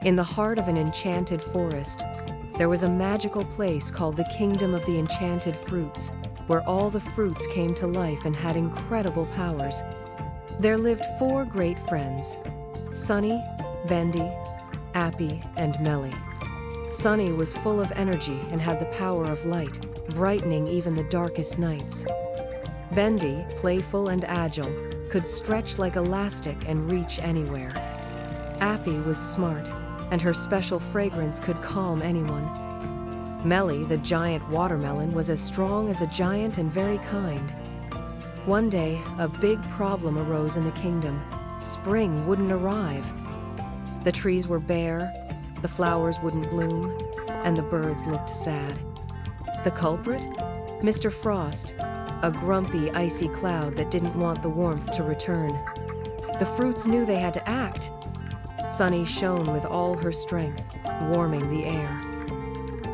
In the heart of an enchanted forest, there was a magical place called the Kingdom of the Enchanted Fruits, where all the fruits came to life and had incredible powers. There lived 4 great friends: Sunny, Bendy, Appy, and Melly. Sunny was full of energy and had the power of light, brightening even the darkest nights. Bendy, playful and agile, could stretch like elastic and reach anywhere. Appy was smart, and her special fragrance could calm anyone. Melly, the giant watermelon, was as strong as a giant and very kind. One day, a big problem arose in the kingdom. Spring wouldn't arrive. The trees were bare, the flowers wouldn't bloom, and the birds looked sad. The culprit? Mr. Frost, a grumpy, icy cloud that didn't want the warmth to return. The fruits knew they had to act. Sunny shone with all her strength, warming the air.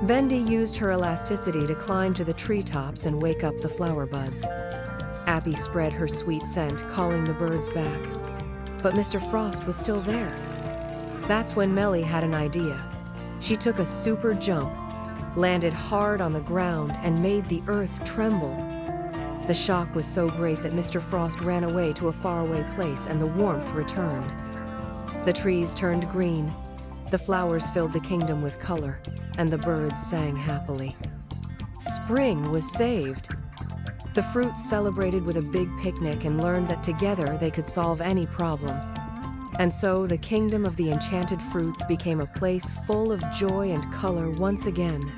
Bendy used her elasticity to climb to the treetops and wake up the flower buds. Appy spread her sweet scent, calling the birds back. But Mr. Frost was still there. That's when Melly had an idea. She took a super jump, landed hard on the ground, and made the earth tremble. The shock was so great that Mr. Frost ran away to a faraway place and the warmth returned. The trees turned green, the flowers filled the kingdom with color, and the birds sang happily. Spring was saved. The fruits celebrated with a big picnic and learned that together they could solve any problem. And so the Kingdom of the Enchanted Fruits became a place full of joy and color once again.